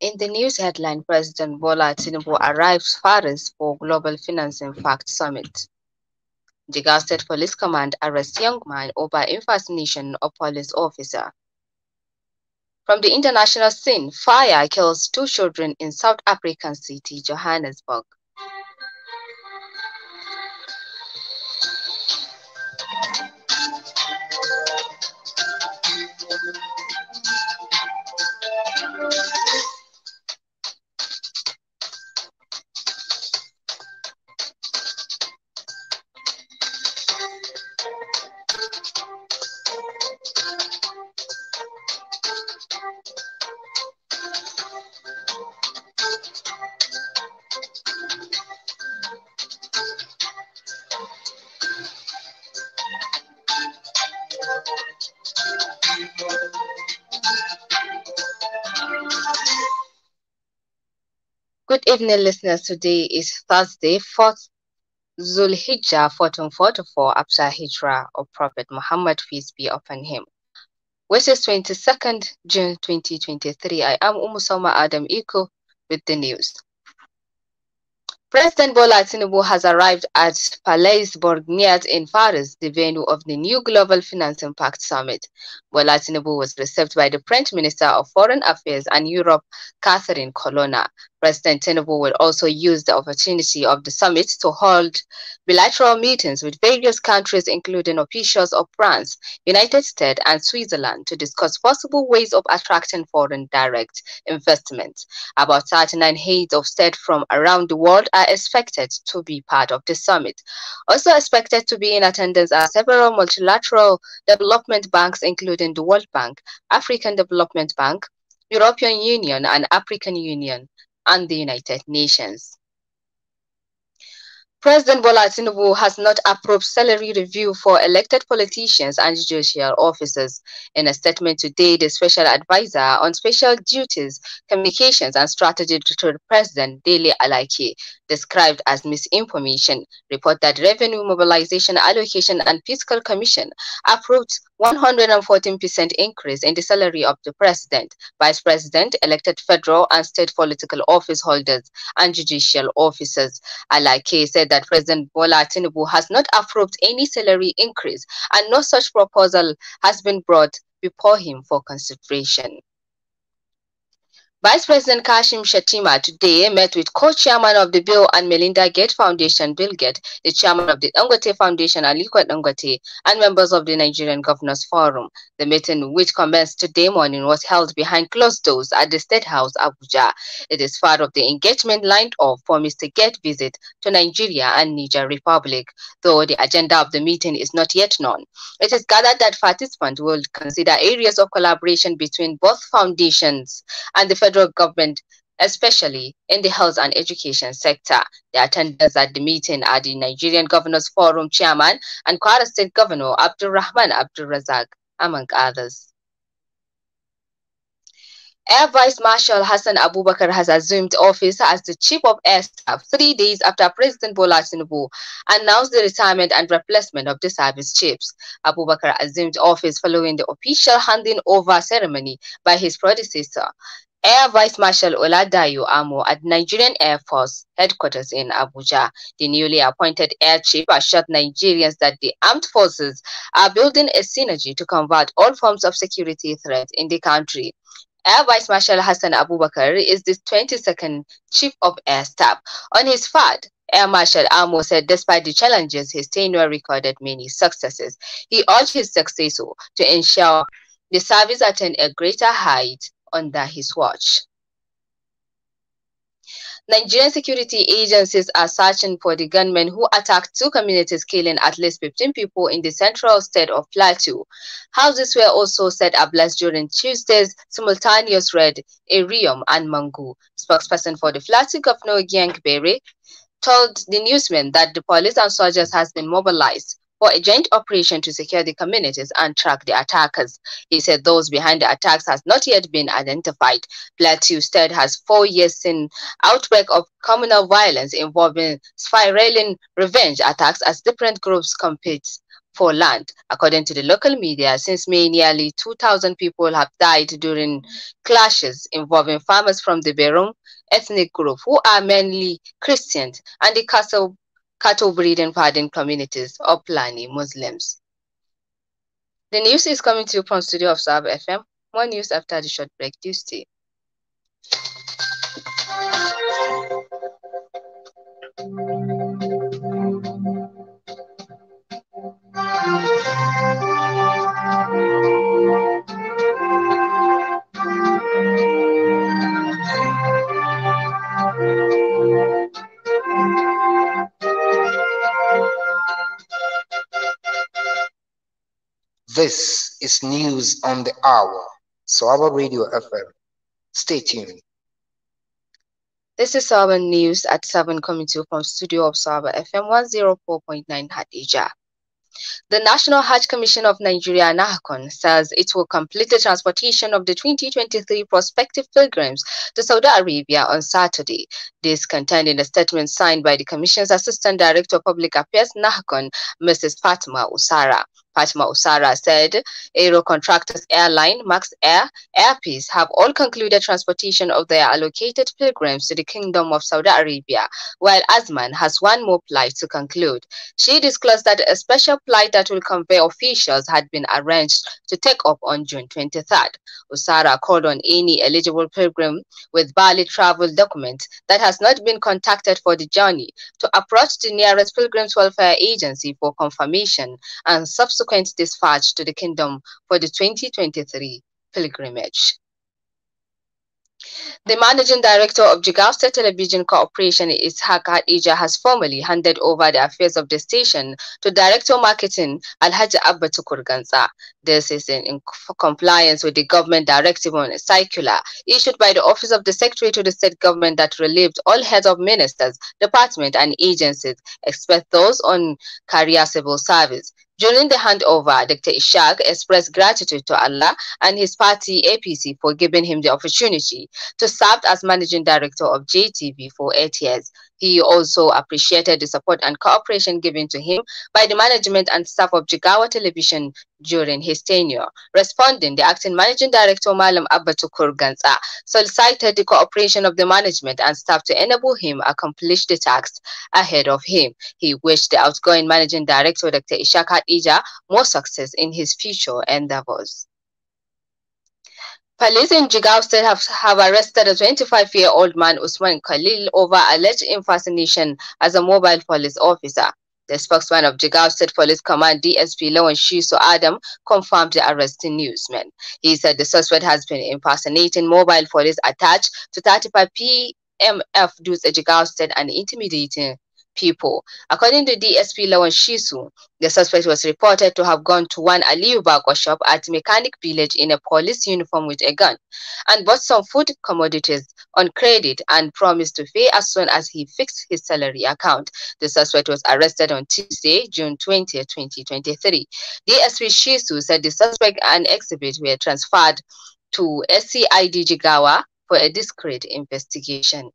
In the news headline, President Bola Tinubu arrives Paris for Global Financing Fact Summit. Jigawa State Police Command arrests young man over impersonation of police officer. From the international scene, fire kills 2 children in South African city, Johannesburg. Good evening, listeners. Today is Thursday, 4th Zulhijjah 1444 after Hijrah of Prophet Muhammad, peace be upon him, which is 22nd June 2023. I am Umusoma Adam Iko with the news. President Bola Tinubu has arrived at Palais Borgniat in Paris, the venue of the new Global Financing Pact Summit. Bola Tinubu was received by the French Minister of Foreign Affairs and Europe, Catherine Colonna. President Tinubu will also use the opportunity of the summit to hold bilateral meetings with various countries, including officials of France, United States, and Switzerland, to discuss possible ways of attracting foreign direct investment. About 39 heads of state from around the world are expected to be part of the summit. Also expected to be in attendance are several multilateral development banks, including the World Bank, African Development Bank, European Union, and African Union, and the United Nations. President Bola Tinubu has not approved salary review for elected politicians and judicial officers. In a statement today, the Special Advisor on Special Duties, Communications and Strategy to the President, Dele Alake, described as misinformation, report that Revenue Mobilization Allocation and Fiscal Commission approved 114% increase in the salary of the President, Vice President, elected federal and state political office holders, and judicial officers. Alake said that President Bola Tinubu has not approved any salary increase and no such proposal has been brought before him for consideration. Vice President Kashim Shettima today met with co-chairman of the Bill and Melinda Gates Foundation, Bill Gates, the chairman of the Dangote Foundation, Aliko Dangote, and members of the Nigerian Governors Forum. The meeting, which commenced today morning, was held behind closed doors at the State House, Abuja. It is part of the engagement lined up for Mr. Gates' visit to Nigeria and Niger Republic, though the agenda of the meeting is not yet known. It is gathered that participants will consider areas of collaboration between both foundations and the federal government, especially in the health and education sector. The attendants at the meeting are the Nigerian Governors Forum Chairman and Kwara State Governor Abdulrahman Abdulrazak, among others. Air Vice Marshal Hassan Abubakar has assumed office as the Chief of Air Staff 3 days after President Bola Tinubu announced the retirement and replacement of the service chiefs. Abubakar assumed office following the official handing over ceremony by his predecessor, Air Vice Marshal Oladayo Amo, at Nigerian Air Force headquarters in Abuja. The newly appointed Air Chief assured Nigerians that the armed forces are building a synergy to combat all forms of security threats in the country. Air Vice Marshal Hassan Abubakar is the 22nd Chief of Air Staff. On his part, Air Marshal Amo said despite the challenges, his tenure recorded many successes. He urged his successor to ensure the service attained a greater height under his watch. Nigerian security agencies are searching for the gunmen who attacked 2 communities, killing at least 15 people in the central state of Plateau. Houses were also set ablaze during Tuesday's simultaneous raid in Riom and Mangu. Spokesperson for the Plateau Governor Giang Bere told the newsmen that the police and soldiers has been mobilized for a joint operation to secure the communities and track the attackers. He said those behind the attacks has not yet been identified. Plateau State has 4 years since outbreak of communal violence involving spiraling revenge attacks as different groups compete for land. According to the local media, since May, nearly 2,000 people have died during clashes involving farmers from the Berum ethnic group, who are mainly Christians, and the cattle breeding farming communities of Plani Muslims. The news is coming to you from Studio of Sab FM. More news after the short break. Do stay. This is News on the Hour, Sawaba Radio FM. Stay tuned. This is Saba News at 7 coming to you from Studio of Saba FM 104.9 Hadija. The National Hajj Commission of Nigeria, NAHCON, says it will complete the transportation of the 2023 prospective pilgrims to Saudi Arabia on Saturday. This contained in a statement signed by the Commission's Assistant Director of Public Affairs, NAHCON, Mrs. Fatima Usara. Fatima Usara said Aero Contractors Airline, Max Air, Airpeace have all concluded transportation of their allocated pilgrims to the Kingdom of Saudi Arabia, while Azman has one more flight to conclude. She disclosed that a special flight that will convey officials had been arranged to take up on June 23rd. Usara called on any eligible pilgrim with valid travel document that has not been contacted for the journey to approach the nearest Pilgrims Welfare Agency for confirmation and subsequent dispatch to the kingdom for the 2023 pilgrimage. The managing director of Jigawa State Television Corporation, Ishaq Hadija, has formally handed over the affairs of the station to Director Marketing Alhaji Abba Tukur Ganza. This is in compliance with the government directive on a circular issued by the Office of the Secretary to the State Government that relieved all heads of ministers, departments, and agencies, except those on career civil service. During the handover, Dr. Ishaq expressed gratitude to Allah and his party APC for giving him the opportunity to serve as managing director of JTV for 8 years. He also appreciated the support and cooperation given to him by the management and staff of Jigawa Television during his tenure. Responding, the acting managing director, Malam Abba Tukur Ganza, solicited the cooperation of the management and staff to enable him accomplish the tasks ahead of him. He wished the outgoing managing director, Dr. Ishaq Hadija, more success in his future endeavors. Police in Jigawa State have arrested a 25-year-old man, Usman Khalil, over alleged impersonation as a mobile police officer. The spokesman of Jigawa State Police Command, DSP Lawan Shiso Adam, confirmed the arrest to newsmen. He said the suspect has been impersonating mobile police attached to 35 PMF dues at Jigawa State and intimidating people. According to DSP Lawan Shisu, the suspect was reported to have gone to one Aliyu Bako shop at Mechanic Village in a police uniform with a gun and bought some food commodities on credit and promised to pay as soon as he fixed his salary account. The suspect was arrested on Tuesday, June 20, 2023. DSP Shisu said the suspect and exhibit were transferred to SCID Jigawa for a discreet investigation.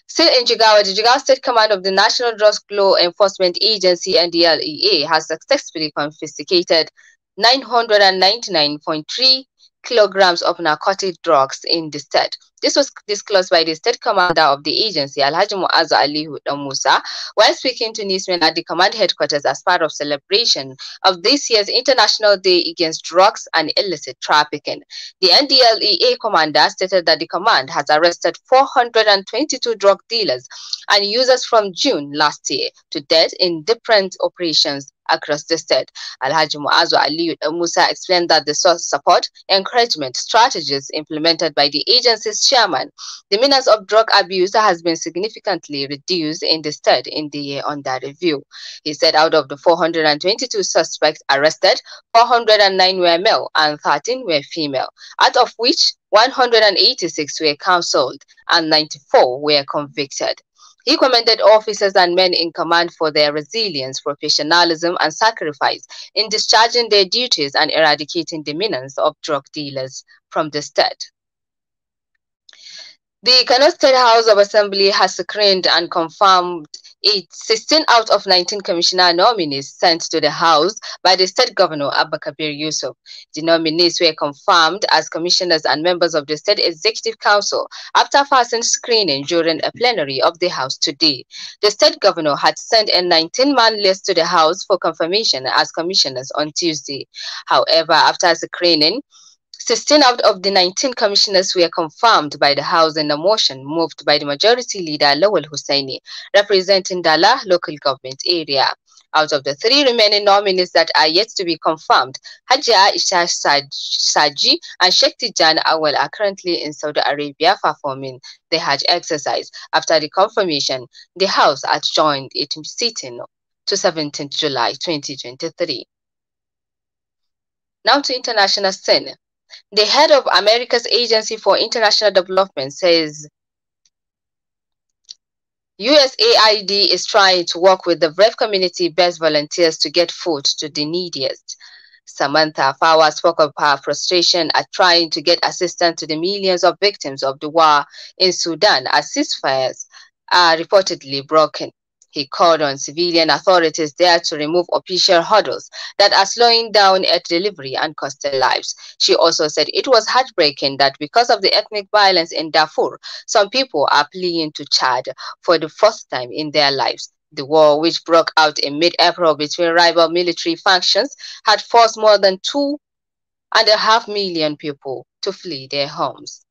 Still in Jigawa, the Jigawa State Command of the National Drug Law Enforcement Agency, NDLEA, has successfully confiscated 999.3 kilograms of narcotic drugs in the state. This was disclosed by the state commander of the agency, Alhaji Muazzu Aliyu Dan Musa, while speaking to newsmen at the command headquarters as part of celebration of this year's International Day Against Drugs and Illicit Trafficking. The NDLEA commander stated that the command has arrested 422 drug dealers and users from June last year to date in different operations across the state. Alhaji Muazzu Aliyu Dan Musa explained that the support, encouragement strategies implemented by the agency's chairman, the menace of drug abuse has been significantly reduced in the state in the year under review. He said out of the 422 suspects arrested, 409 were male and 13 were female, out of which 186 were counseled and 94 were convicted. He commended officers and men in command for their resilience, professionalism, and sacrifice in discharging their duties and eradicating the menace of drug dealers from the state. The Kano State House of Assembly has screened and confirmed its 16 out of 19 commissioner nominees sent to the House by the State Governor Abba Kabir Yusuf. The nominees were confirmed as commissioners and members of the State Executive Council after passing screening during a plenary of the House today. The State Governor had sent a 19-man list to the House for confirmation as commissioners on Tuesday. However, after screening, 16 out of the 19 commissioners were confirmed by the House in a motion moved by the Majority Leader Lawal Hussaini, representing Dala local government area. Out of the 3 remaining nominees that are yet to be confirmed, Hajia Aisha Saji and Sheikh Tijan Awal are currently in Saudi Arabia performing the Hajj exercise. After the confirmation, the House adjourned its sitting to 17th July 2023. Now to international scene. The head of America's Agency for International Development says USAID is trying to work with the brave community-based volunteers to get food to the neediest. Samantha Power spoke of her frustration at trying to get assistance to the millions of victims of the war in Sudan as ceasefires are reportedly broken. He called on civilian authorities there to remove official hurdles that are slowing down aid delivery and costing lives. She also said it was heartbreaking that because of the ethnic violence in Darfur, some people are fleeing to Chad for the first time in their lives. The war, which broke out in mid-April between rival military factions, had forced more than 2.5 million people to flee their homes.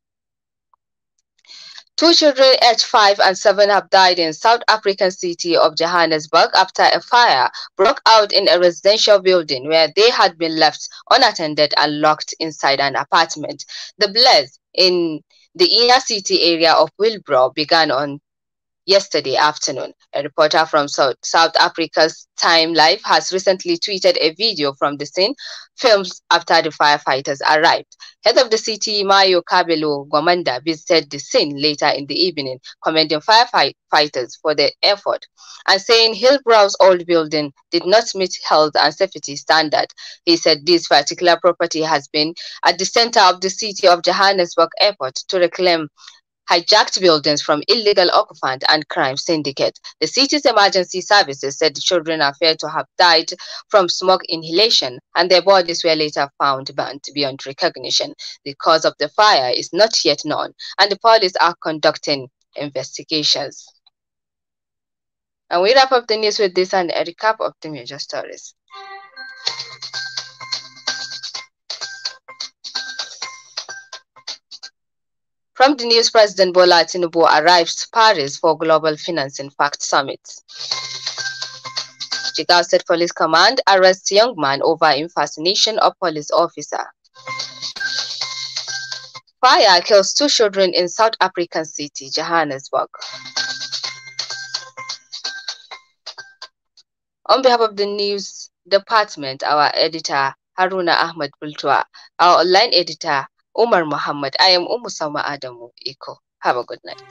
2 children aged 5 and 7 have died in South African city of Johannesburg after a fire broke out in a residential building where they had been left unattended and locked inside an apartment. The blaze in the inner city area of Wilbro began on yesterday afternoon. A reporter from South Africa's Time Life has recently tweeted a video from the scene filmed after the firefighters arrived. Head of the city, Mayo Kabelo Gwamanda, visited the scene later in the evening, commending firefighters for their effort and saying Hillbrow's old building did not meet health and safety standards. He said this particular property has been at the center of the city of Johannesburg airport to reclaim hijacked buildings from illegal occupant and crime syndicate. The city's emergency services said the children are feared to have died from smoke inhalation, and their bodies were later found burnt beyond recognition. The cause of the fire is not yet known, and the police are conducting investigations. And we wrap up the news with this and a recap of the major stories. From the news, President Bola Tinubu arrives to Paris for Global Financing Pact Summit. Jigawa State Police Command arrests young man over impersonation of police officer. Fire kills 2 children in South African city, Johannesburg. On behalf of the news department, our editor Haruna Ahmad Bultua, our online editor Umar Muhammad, I am Salma Adamu Iko. Have a good night.